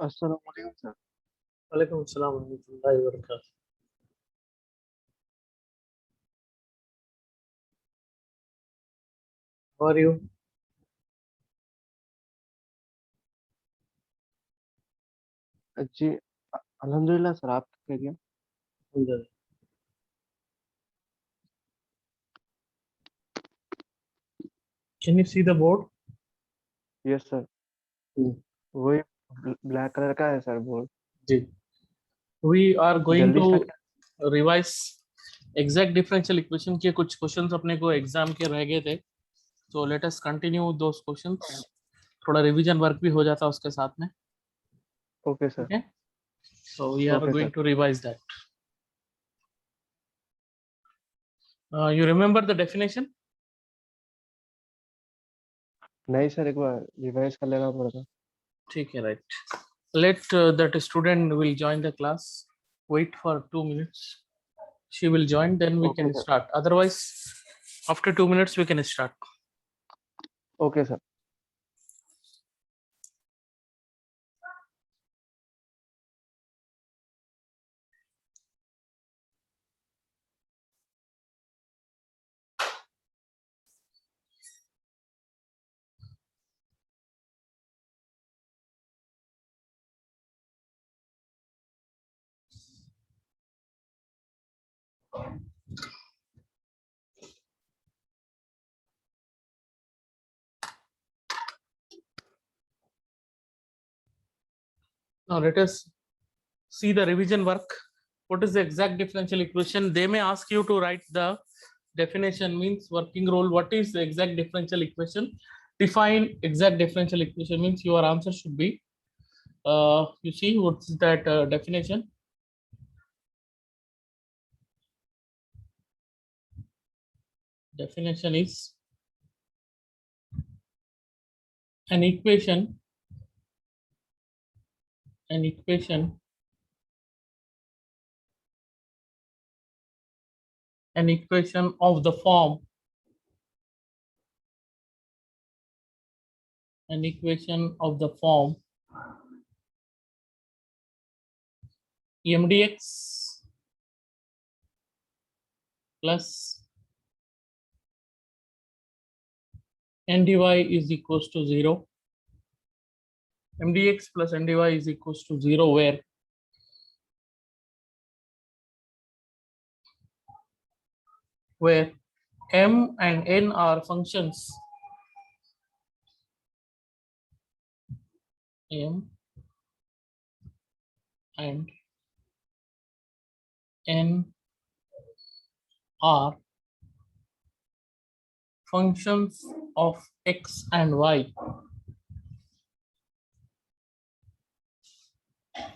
अस्सलाम वालेकुम सर। वालेकुम अस्सलाम warahmatullahi wabarakatuh. How are you? जी अल्हम्दुलिल्लाह सर, आप कैसे हैं? Alhamdulillah. Can you see the board? Yes sir, वही ब्लैक कलर का है सर बोर्ड। जी. We are going जल्दी to start revise exact differential equation के कुछ क्वेश्चंस अपने को एग्जाम के रह गए थे. So let us continue those questions. थोड़ा रिवीजन वर्क भी हो जाता उसके साथ में. Okay sir. Okay. So we are okay going sir. to revise that. You remember the definition? नहीं सर, एक बार रिवाइज कर लेना पड़ेगा। ठीक है, right. Let that student will join the class. Wait for 2 minutes. She will join, then we okay can sir. start. Otherwise, after 2 minutes, we can start. Okay sir. Now let us see the revision work. What is the exact differential equation? They may ask you to write the definition, means working rule. What is the exact differential equation? Define exact differential equation means your answer should be, you see what's that definition? Definition is an equation an equation of the form mdx plus ndy is equals to 0. mdx plus ndy is equals to 0 where m and n are functions. M and n are functions of x and y.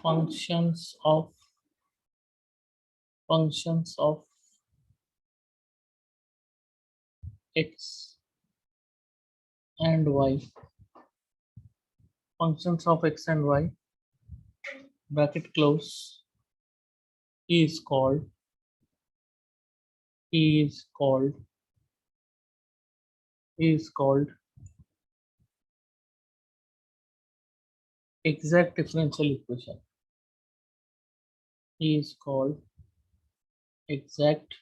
Functions of x and y. Functions of x and y, bracket close, is called exact differential equation. Is called exact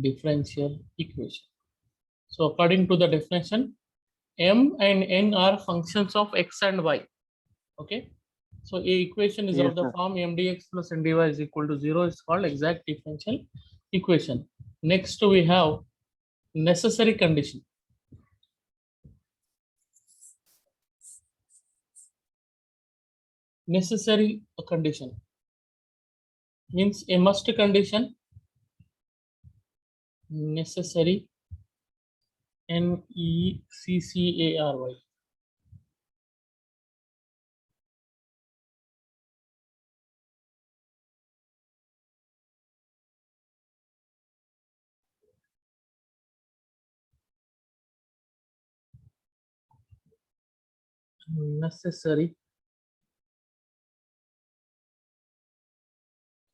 differential equation. So according to the definition, m and n are functions of x and y. Okay. So a equation is yes of the sir. form mdx plus ndy is equal to 0 is called exact differential equation. Next we have necessary condition. Necessary condition means a must condition. Necessary, NECCARY. Necessary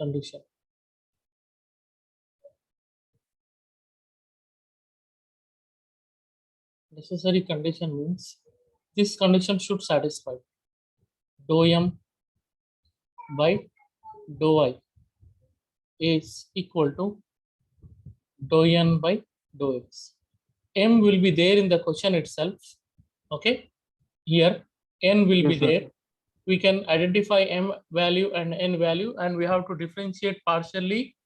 condition. Necessary condition means this condition should satisfy. dou m by dou I is equal to dou n by dou x. M will be there in the question itself. Okay, here n will be Yes, sir. there. We can identify m value and n value, and we have to differentiate partially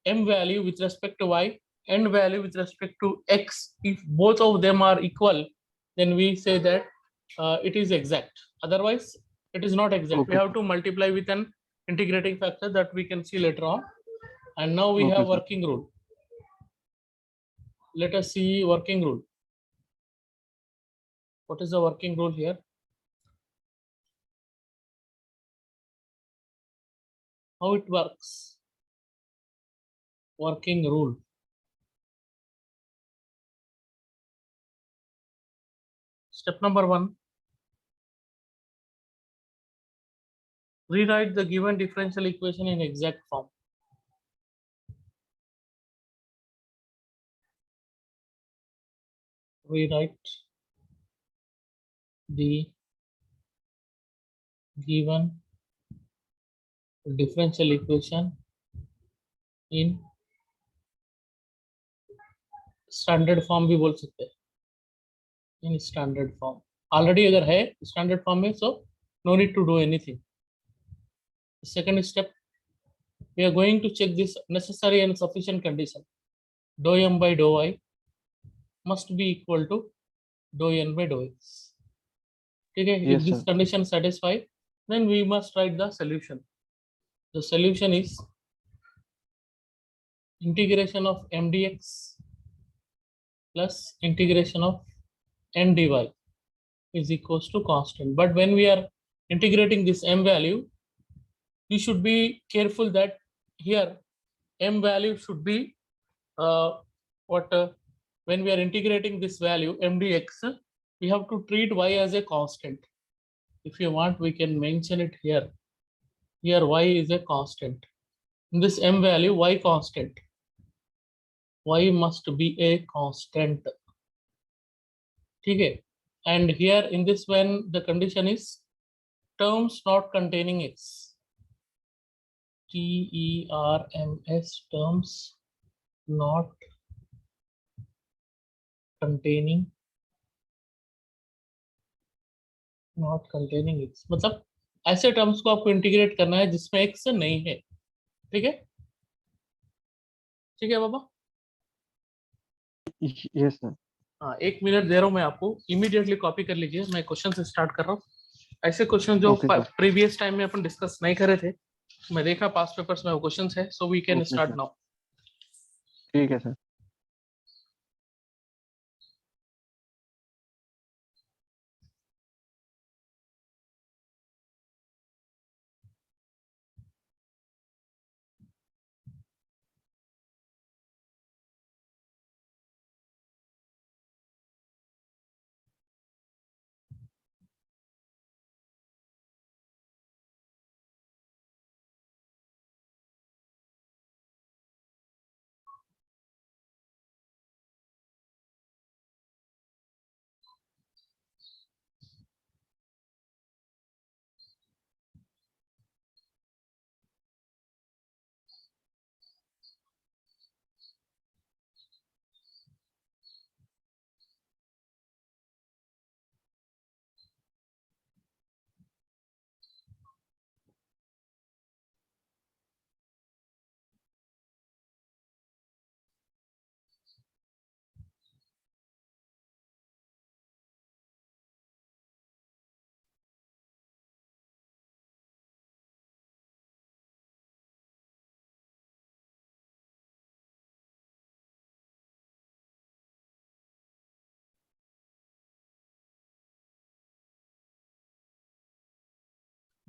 m value with respect to y, n value with respect to x. If both of them are equal, then we say that it is exact. Otherwise, it is not exact. Okay, We have sir. to multiply with an integrating factor that we can see later on. And now we Okay, have sir. working rule. Let us see working rule. What is the working rule here? How it works? Working rule. Step number 1. Rewrite the given differential equation in exact form. Rewrite the given differential equation in standard form भी बोल सकते हैं. In standard form. Already अगर है standard form में, so no need to do anything. Second step, we are going to check this necessary and sufficient condition. Dou m by dou I must be equal to dou n by dou x. Okay, Yes, if this sir. condition satisfied, then we must write the solution. The solution is integration of m dx plus integration of n dy is equals to constant. But when we are integrating this m value, we should be careful that here m value should be when we are integrating this value m dx, we have to treat y as a constant. If you want, we can mention it here. Here y is a constant. In this m value, y constant. Y must be a constant. Okay. And here in this, when the condition is terms not containing x. TERMS, terms not containing x. मतलब ऐसे terms को आपको integrate करना है जिसमें x नहीं है. ठीक है, ठीक है बाबा. Yes, sir. हाँ, 1 मिनट दे रहा हूँ मैं आपको. इमीडिएटली कॉपी कर लीजिए. मैं क्वेश्चन से स्टार्ट कर रहा हूँ. ऐसे क्वेश्चन जो Okay, sir. प्रीवियस टाइम में अपन डिस्कस नहीं करे थे, मैं देखा पास पेपर्स में वो क्वेश्चंस है. So we can Okay, start sir. Now. ठीक है, sir.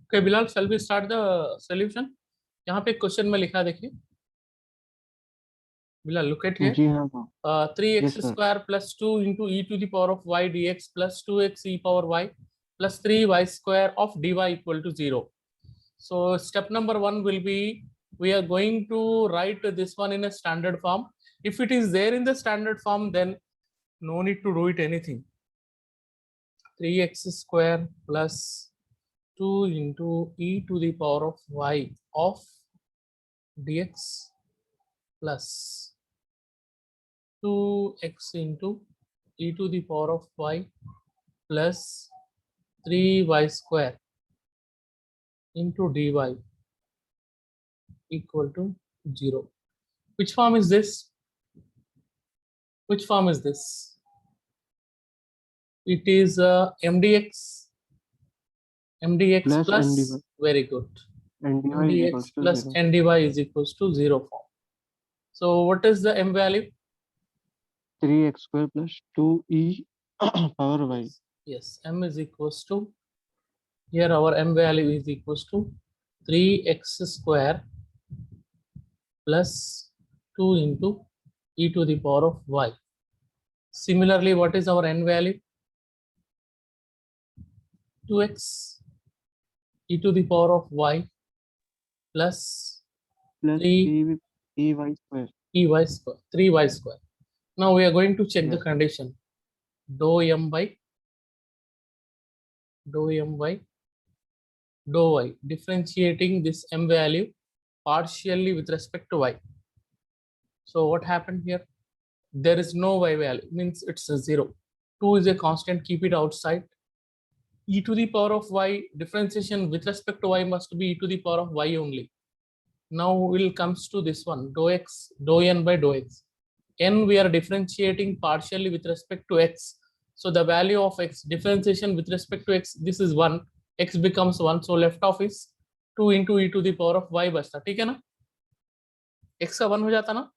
Okay Bilal, shall we start the solution. यहाँ पे क्वेश्चन में लिखा देखिए बिलाल, लुक एट हियर. जी हाँ, हाँ. 3x Yes, sir. square plus 2 into e to the power of y dx plus 2x e power y plus 3y square of dy equal to 0. So step number 1 will be, we are going to write this one in a standard form. If it is there in the standard form, then no need to do it anything. 3x square plus 2 into e to the power of y of dx plus 2x into e to the power of y plus 3y square into dy equal to 0. Which form is this? Which form is this? It is mdx Plus plus NDY. very good. NDY is mdx equals to plus 0. ndy is equals to 0 form. So what is the m value? 3x square plus 2e power y. Yes, m is equals to, here our m value is equals to 3x square plus 2 into e to the power of y. Similarly, what is our n value? 2x e to the power of y plus Plus 3 ey square. ey square, 3y square. Now we are going to check the Yes. condition. Dou m by dou y, differentiating this m value partially with respect to y. So what happened here? There is no y value, means it's a 0. 2 is a constant, keep it outside. E to the power of y, differentiation with respect to y must be e to the power of y only. Now will comes to this one, dou x, dou n by dou x. N we are differentiating partially with respect to x. So the value of x, differentiation with respect to x, this is 1, x becomes 1, so left off is 2 into e to the power of y बचता, ठीक है ना? x का 1 हो जाता ना?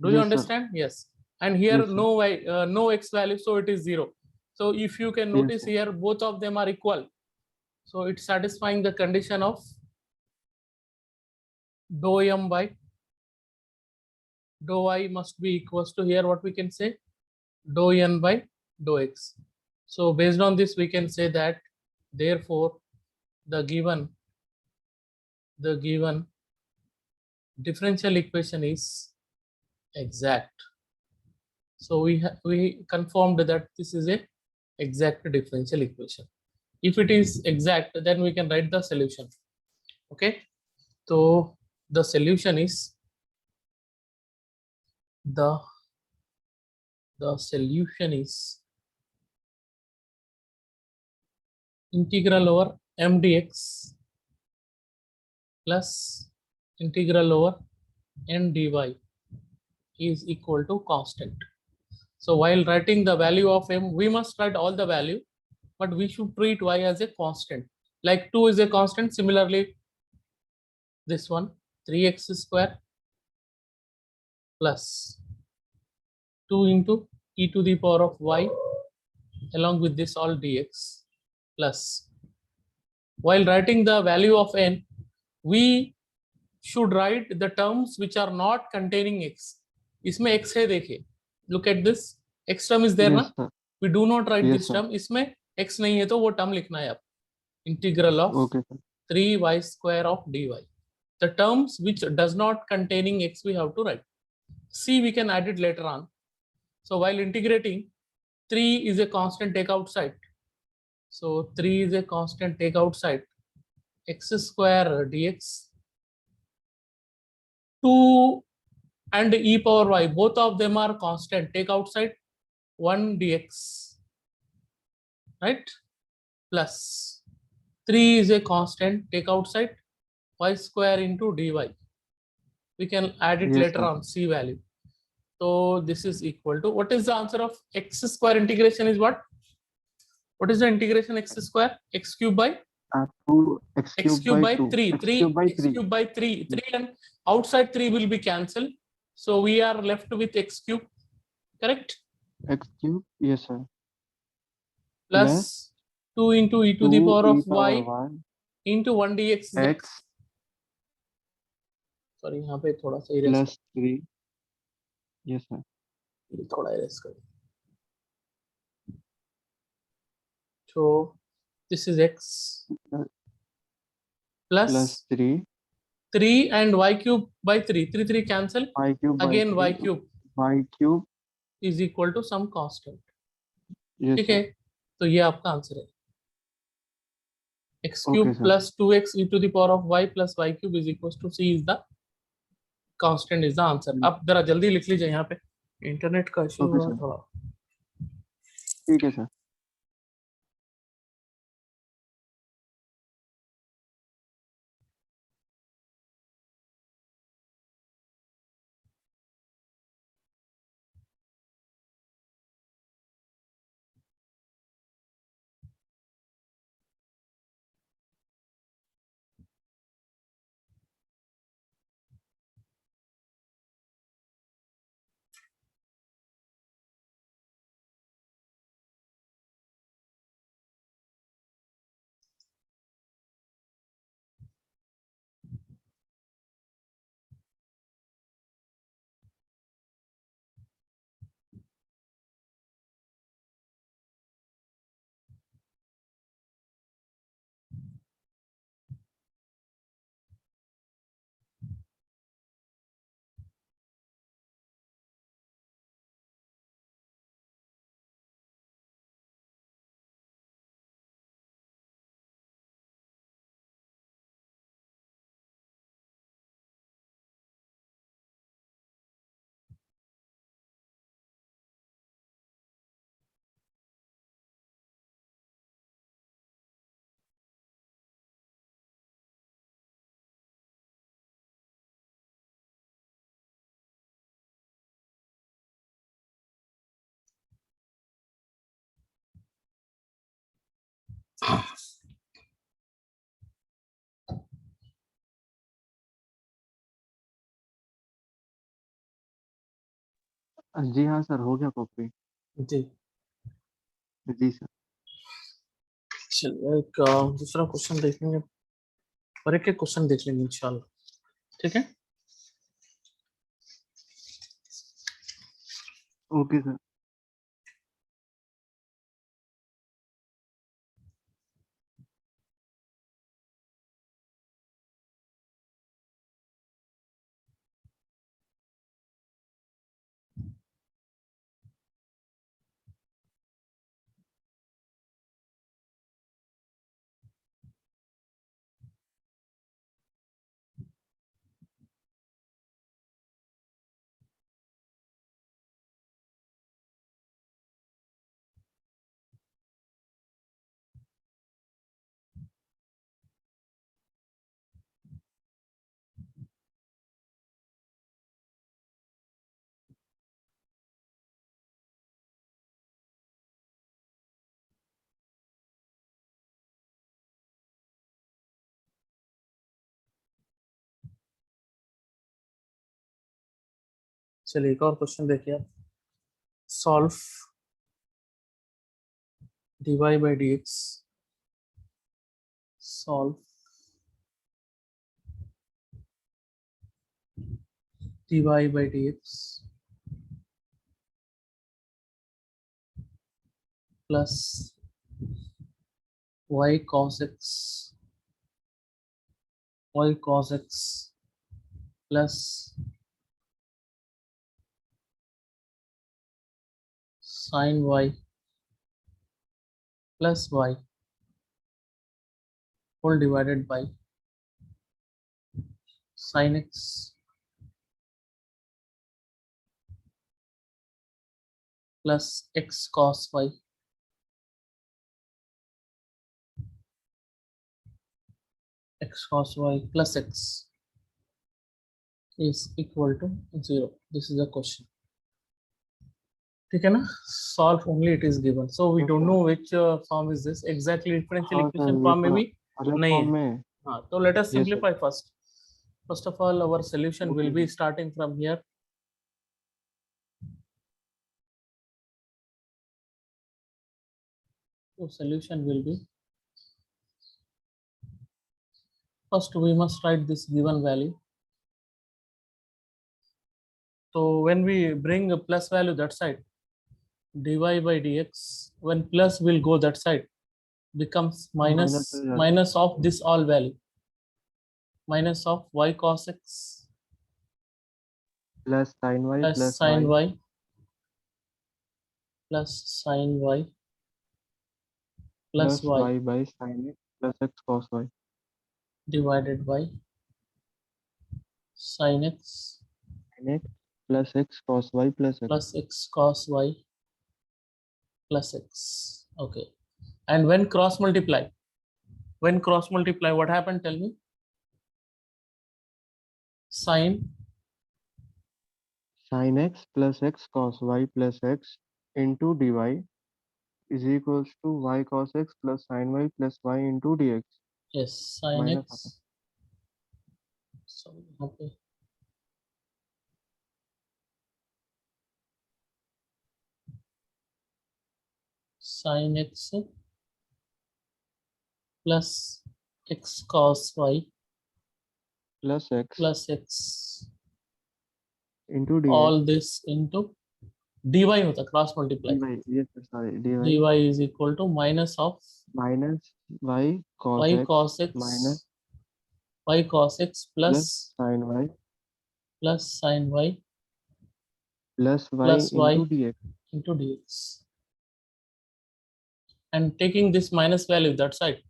Do you Yes, sir. understand? Yes. And here Yes, sir. no y, no x value, so it is 0. So if you can Yes, notice sir. here, both of them are equal. So it's satisfying the condition of dou m by dou y must be equals to, here what we can say, dou n by dou x. So based on this we can say that therefore the given differential equation is exact. So we confirmed that this is a exact differential equation. If it is exact, then we can write the solution. Okay, so the solution is the solution is integral over m dx plus integral over n dy is equal to constant. So while writing the value of m, we must write all the value, but we should treat y as a constant. Like 2 is a constant, similarly this one 3x square plus 2 into e to the power of y along with this all dx plus, while writing the value of n, we should write the terms which are not containing x. इसमें x है, देखिए, look at this, x term is there Yes, ना, sir. we do not write Yes, this sir. term, इसमें x नहीं है तो वो term लिखना है आप, integral of Okay, sir. 3y square of dy. The terms which does not containing x we have to write. C we can add it later on. So while integrating, 3 is a constant, take outside. So 3 is a constant, take outside. X square dx. 2 and e power y, both of them are constant, take outside. 1 dx, right? Plus 3 is a constant, take outside. Y square into dy. We can add it Yes, later sir. on, c value. So this is equal to, what is the answer of x square integration is what? What is the integration x square? X cube by 2 x x cube cube by by 2. 3. X 3 cube by x 3. cube by 3. 3 and outside 3 will be cancelled. So we are left with x cube, correct? X cube. Yes, sir. Plus 2 into e to the 2 power e of power y y into 1 dx is x. x Sorry, यहाँ पे थोड़ा सा erase plus 3. Yes, sir. कर, थोड़ा erase कर. So this is x Plus plus 3 3 and y cube by 3. 3 3 cancel. y cube by Again 3 y cube y cube. is equal to some constant. Yes, ठीक sir. है, तो ये आपका answer है. x Okay, cube sir. plus 2x e to the power of y plus y cube is equals to c is the constant is the answer. अब जरा जल्दी लिख लीजिए यहाँ पे, इंटरनेट का इशू ओके हुआ सर, थोड़ा. ठीक है सर. जी हाँ सर, हो गया कॉपी. जी जी सर. चलिए एक दूसरा क्वेश्चन देखेंगे और एक एक क्वेश्चन देख लेंगे इंशाल्लाह. ठीक है. Okay sir. चलिए एक और क्वेश्चन देखिए आप. Solve dy by dx. Solve dy by dx plus y cos x plus sin y plus y whole divided by sin x plus x cos y plus x is equal to 0. This is the question. ठीक है ना. Solve only it is given. So we Yes, don't sir. know which form is this. Exactly differential हाँ equation sir, ये form में थोड़ा भी अलग नहीं फॉर्म है. में. हाँ तो let us yes sir. simplify first. First of all, our solution will okay be sir. starting from here. So solution will be, first we must write this given value. So when we bring a plus value that side, dy by dx, when plus will go that side, becomes minus हो जाता है. minus of this all value, minus of y cos x plus sine Y plus plus sin Y y plus sin y plus plus y Y by sine X plus x cos y divided by sin x sin x plus x cos y plus x. plus x cos y plus x. Okay. And when cross multiply, what happened? Tell me. Sin Sin x plus x cos y plus x into dy is equals to y cos x plus sin y plus y into dx. yes, sin Minus x. So okay. Sin x plus x cos y plus x plus x, into dy. all this into dy होता cross multiply, dy, yes, sorry, dy dy is equal to minus of minus y cos y x cos minus x, y cos x plus plus sin y sin y plus y plus y into dx. into dx, and taking this minus value that side,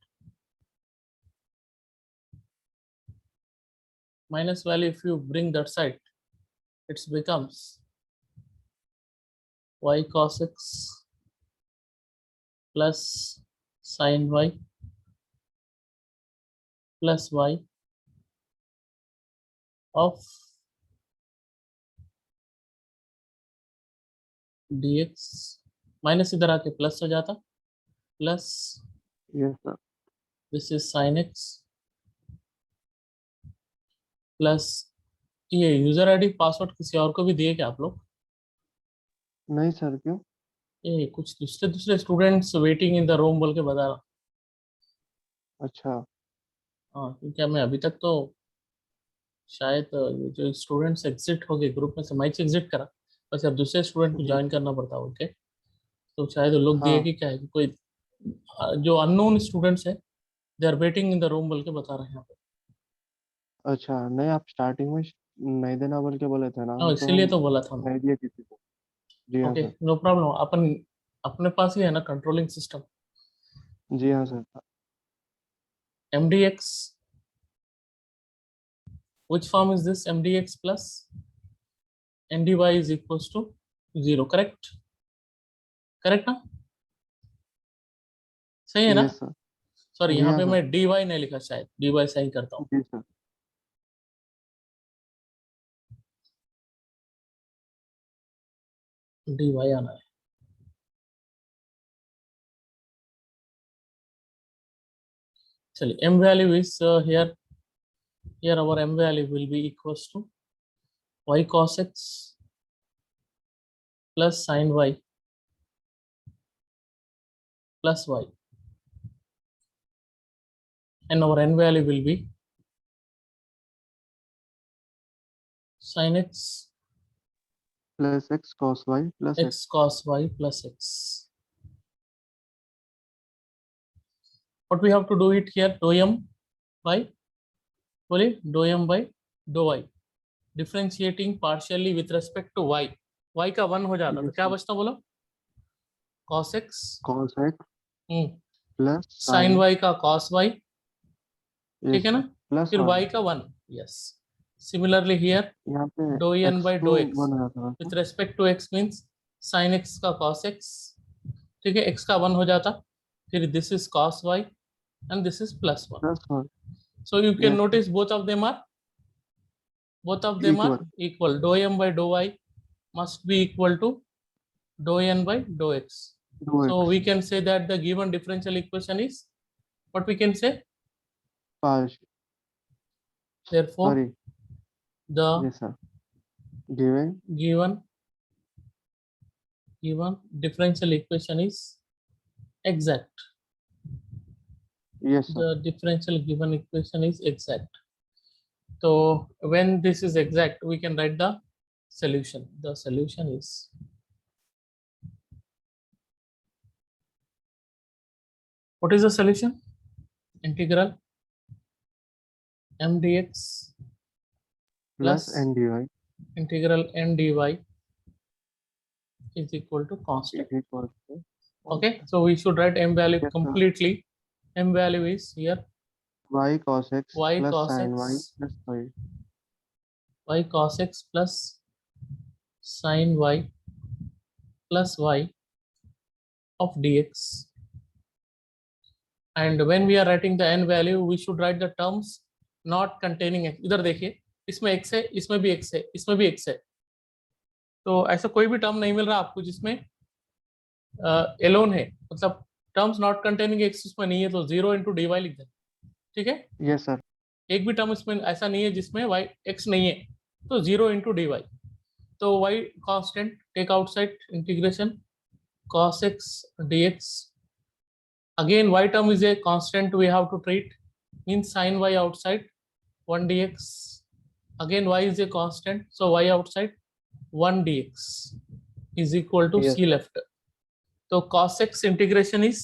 minus value if you bring that side, it becomes y cos x plus sin y plus y of dx, minus इधर आके plus हो जाता, plus Yes, sir. This is sin x plus ये user ID password किसी और को भी दिए क्या आप लोग? नहीं सर, क्यों? ये कुछ दूसरे students waiting in the room बोल के बता रहा। अच्छा, हाँ, क्योंकि मैं अभी तक तो शायद ये जो स्टूडेंट्स एग्जिट हो गए ग्रुप में से, माइक एग्जिट करा, बस अब दूसरे स्टूडेंट को जी, ज्वाइन करना पड़ता है। ओके, तो शायद वो लोग दिए हाँ, कि क्या है कि कोई जो अननोन स्टूडेंट्स है they are waiting in the room बोल के बता रहे हैं यहाँ पे। अच्छा, नहीं आप स्टार्टिंग में नहीं देना बोल के बोले थे ना, हाँ, तो इसीलिए हम तो बोला था मैं। नहीं दिए किसी को। जी हाँ ओके, सर। नो प्रॉब्लम, अपन अपने पास ही है ना कंट्रोलिंग सिस्टम, जी हाँ sir. mdx, which form is this? mdx plus ndy is equals to 0, correct? Correct ना? सही है ना? Yes sir. सॉरी, जी यहाँ हाँ पे सर। मैं dy नहीं लिखा, शायद dy सही करता हूँ। जी सर। dy आना है। चलिए, m value is here our m value will be equals to y cos x plus sin y plus y, and our n value will be sin x plus X cos Y plus x cos y plus x. What we have to do it here? Dou m by, बोलिए, dou m by dou y, differentiating partially with respect to y, y का 1 हो जाता तो क्या yes बचता बोलो? cos x cos X plus sin sine. y का cos y, ठीक यस है ना? सर, प्लस फिर y वन। का 1, यस। सिमिलरली हियर यहाँ पे dou n X by to dou x one हो जाता विथ है। Respect to x means sin x का cos x, ठीक है, x का 1 हो जाता, फिर this is cos y and this is plus 1. Plus one. So you can yes sir, notice both of them are equal. equal. Dou m by dou y must be equal to dou n by dou x. To So X we can say that the given differential equation is what we can say. पाँच। Therefore, sorry. the yes sir, given. given differential equation is exact. Yes sir. The differential given equation is exact. So when this is exact, we can write the solution. The solution is what is the solution? Integral m dx plus plus N D Y integral n dy is equal to constant. Is equal to. Okay, so we should write m value yes sir. completely. M value is here y cos x y plus cos sin y x, plus y. y cos x plus sin y plus y of dx. And when we are writing the n value, we should write the terms not containing x. इधर देखिए, इसमें x है, इसमें भी x है, इसमें भी x है, तो ऐसा कोई भी टर्म नहीं मिल रहा आपको जिसमें एलोन है, मतलब टर्म्स नॉट कंटेनिंग एक्स उसमें नहीं है, तो 0 × dy लिख दें, ठीक है। Yes sir. एक भी टर्म इसमें ऐसा नहीं है जिसमें y x नहीं है, तो 0 × dy, तो y constant, take outside integration cos x dx. Again y term is a constant, we have to treat, means sin y outside 1 dx. Again y is a constant, so y outside 1 dx is equal to yes c left. So cos x integration is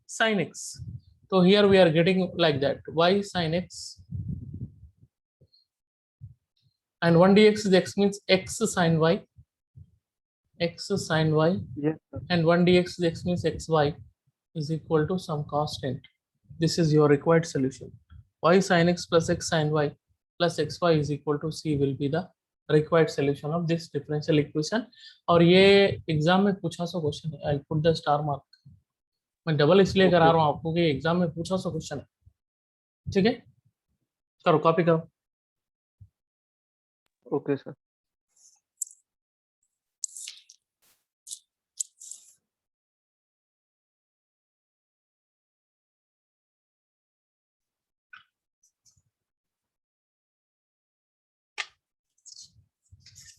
sin x. So here we are getting like that, y sin x, and 1 dx is x, means x sin y, x sin y, yes sir. and 1 dx is x, means xy is equal to some constant. This is your required solution. Y sin x plus x sin y plus xy is equal to c will be the required solution of this differential equation. और ये exam में पूछा so question है, I put the star mark, मैं double इसलिए करा okay रहा हूँ आपको कि एग्जाम में पूछा सो क्वेश्चन है, ठीक है। करो, कॉपी करो। Okay sir.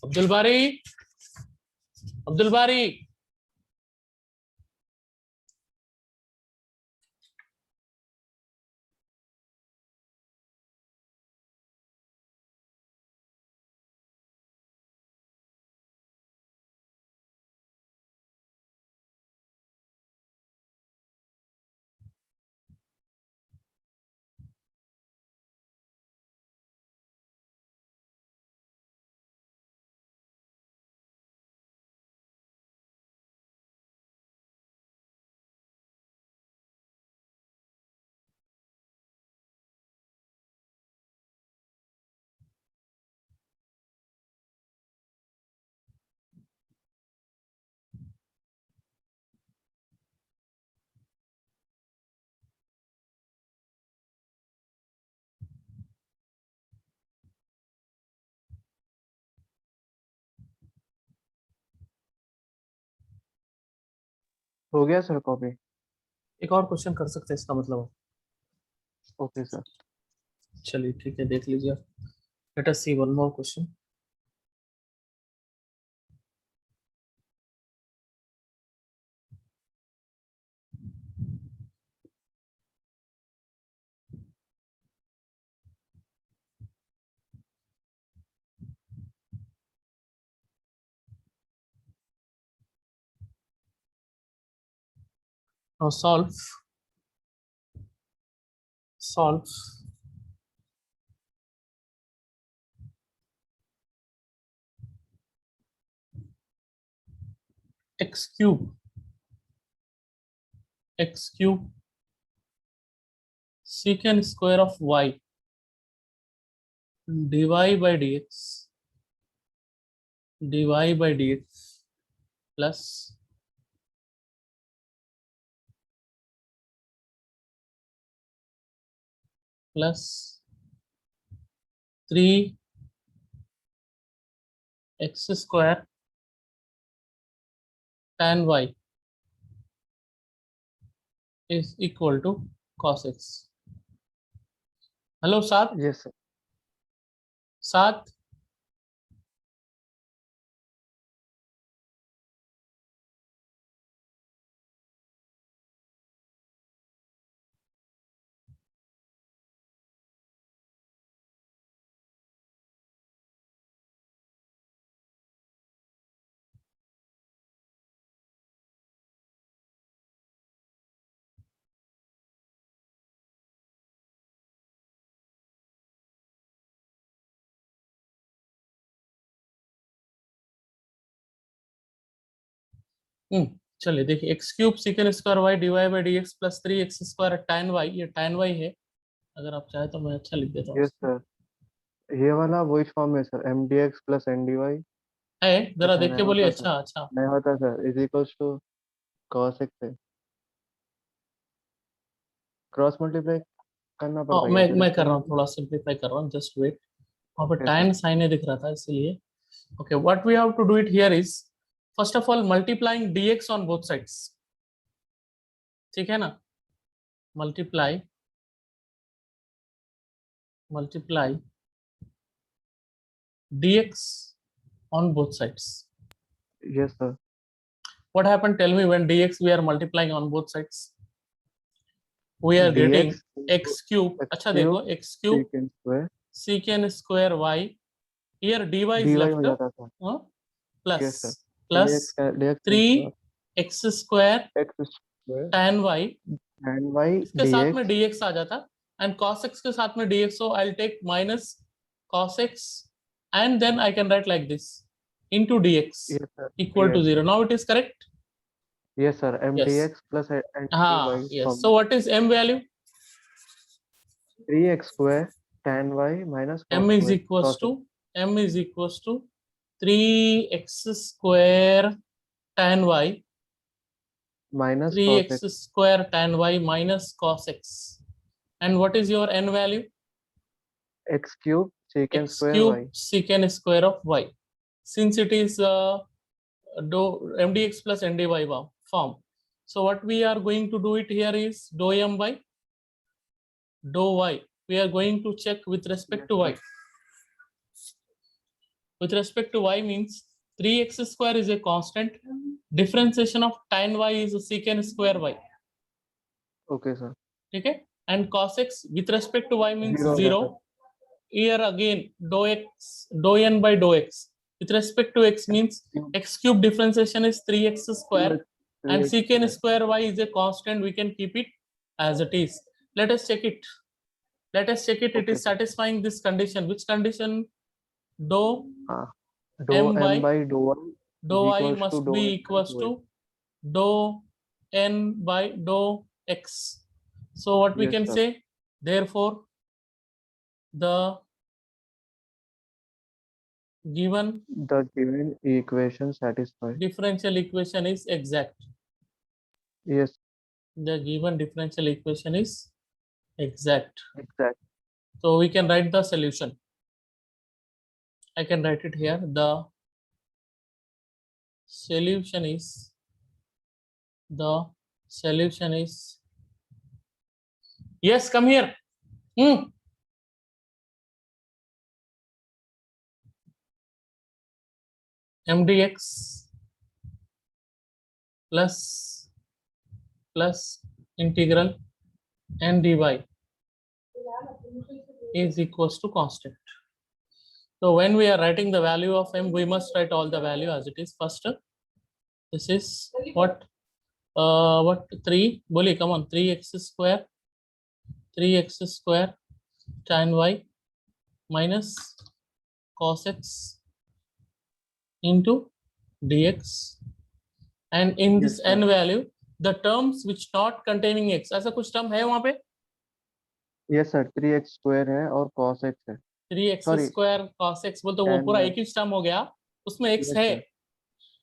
अब्दुल बारी, अब्दुल बारी, हो गया सर कॉपी। एक और क्वेश्चन कर सकते हैं इसका मतलब। Okay sir. चलिए ठीक है, देख लीजिए। Let us see one more question. Now solve x cube secant square of y dy by dx plus plus 3 x square tan y is equal to cos x. Hello साथ, yes sir. साथ, चलिए देखिए X cube second square Y DY by D X plus 3x square tan y, ये tan y है। अगर आप चाहे तो मैं अच्छा लिख देता हूँ यस इसको। सर, ये वाला वही फॉर्म है sir, M D X plus N D Y. है जरा ऐसा देख नहीं के बोलिए। होता सर, अच्छा अच्छा। नहीं होता sir, is equals to cos X है, क्रॉस मल्टीप्लाई करना हाँ पड़ता है मैं क्या फिर मैं इसके कर रहा लिए? हूँ, थोड़ा सिंप्लीफाई कर रहा हूँ, जस्ट वेट। वहाँ पर ओके सर। tan साइन दिख रहा था इसलिए। Okay what we have to do it here is first of all multiplying dx on both sides. ठीक है ना, multiply multiply dx on both sides. Yes sir, What happened? Tell me, when dx we are multiplying on both sides, we are D getting X x cube. X अच्छा cube देखो x cube secant square secant square y. Here dy is D Y हो left जाता था। plus yes sir, plus D X cancel, 3x square X square tan y, and Y इसके D साथ में x. dx आ जाता, and cos x के साथ में dx, so I'll take minus cos x and then I can write like this into dx yes sir, equal to yes 0. Now it is correct. Yes sir, M D Yes. X plus N D हाँ Y yes. Form So में। what is m value? 3x² tan y minus m is equals cos to x m is equals to 3x square tan y, minus cos 3x x square tan y minus cos x. And what is your n value? x cube secant X square cube y। secant square of y. Since it is dou mdx plus ndy form, so what we are going to do it here is dou m by dou y. We are going to check with respect Yes, to y. sir. With respect to y means 3x square is a constant. Differentiation of tan y is secant square y. Okay, sir. ठीक है, and cos x with respect to y means Zero हो 0. जाता Here again dou x dou n by dou x with respect to x means है। x cube differentiation is 3x square, and 3x secant square। square y is a constant. We can keep it as it is. Let us check it. Let us check it. It Okay, is sir. satisfying this condition. Which condition? Dou हाँ, dou m by m by dou y dou is y equals to must dou be n by equals dou to x. dou n by dou x. So what we Yes, can sir. say, therefore the given The given equation satisfies. differential equation is exact. Yes, The given differential equation is exact. exact. So we can write the solution. I can write it here. The solution is yes, come here. mdx plus integral n dy is equals to constant. So when we are writing the value of m, we must write all the value as it is. First, this is what 3 बोलिए, come on, 3x square tan y minus cos x into dx, and in this Yes, sir. n value the terms which not containing x, ऐसा कुछ term है वहां पे? Yes, sir. 3x square है और cos x है। 3x Sorry, square cos x बोल तो वो tan पूरा y। एक ही टर्म हो गया, उसमें x Yes, है sir.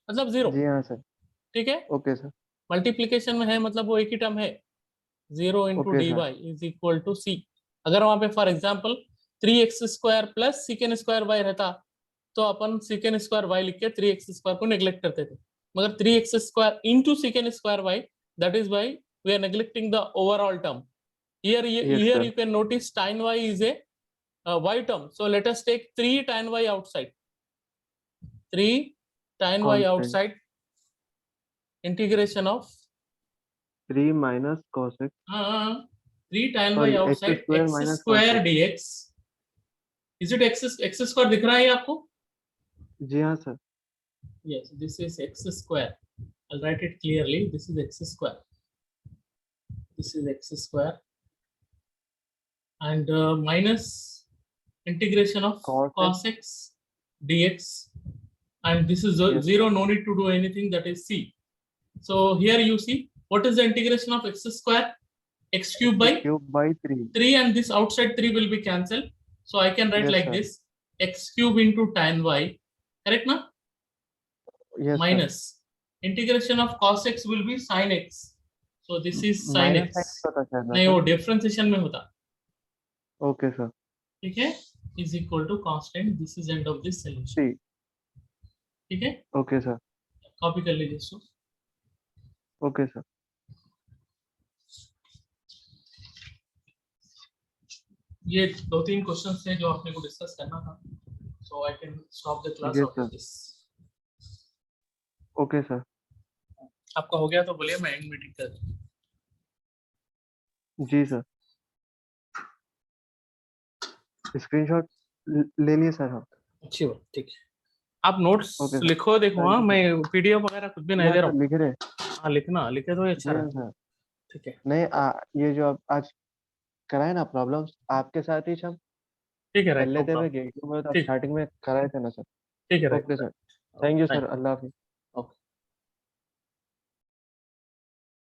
मतलब 0। जी हाँ सर। ठीक है, Okay, sir. मल्टीप्लीकेशन में है मतलब वो एक ही टर्म है। 0 into Okay, D sir. Y is equal to C. अगर वहां पे for example 3x square plus सीकेन स्क्वायर वाई रहता तो अपन सीकेन स्क्वायर वाई लिख के 3x स्क्वायर को नेग्लेक्ट करते थे, मगर 3x square into secant square Y, that is why we are neglecting the overall term. Here Yes, here sir. you can notice tan y is a y term, so let us take 3 tan y outside. 3 tan y Constant. outside, integration of 3 minus cos x. 3 tan y Sorry, x outside square x minus cos square x. dx. Is it x square दिख रहा है आपको? जी हाँ sir. Yes, this is x square. I'll write it clearly. This is x square. This is x square and minus integration of Cos cos x dx, and this is Yes, 0. No need to do anything. That is c. So here you see what is the integration of x square, x cube by cube by 3. 3, and this outside 3 will be cancelled. So I can write Yes, like sir. this, x cube into tan y, correct na? Yes, sir. Minus integration of cos x will be sin x. So this is sin minus x. X होता शायद ना नहीं, sir? वो differentiation में होता, okay sir. ठीक है, is equal to constant. This is end of this solution. सी. ठीक है, ओके सर. कॉपी कर लीजिए इसको. Okay sir. ये 2-3 क्वेश्चंस थे जो आपने को डिस्कस करना था. So I can stop the class Yes, after sir. this. Okay sir. आपका हो गया तो बोलिए, मैं एंड मीटिंग कर. जी सर. स्क्रीनशॉट ले लिए सर हम. अच्छी बात, ठीक है. आप नोट्स Okay, sir. लिखो, देखो. Thank हाँ, you, मैं पीडीएफ वगैरह कुछ भी नहीं या दे रहा सर हूँ. लिख रहे. हाँ, लिखना, लिखे तो ये अच्छा जी रहता. सर. ठीक है, नहीं ये जो आप आज कराए ना प्रॉब्लम्स आपके साथ ही सब ठीक है, कर राइट, नो लेते हुए प्रॉब्लम. गए क्योंकि आप ठीक, स्टार्टिंग में कराए थे ना सर. ठीक है, right. Okay sir. Thank you thank sir. Allah Hafiz.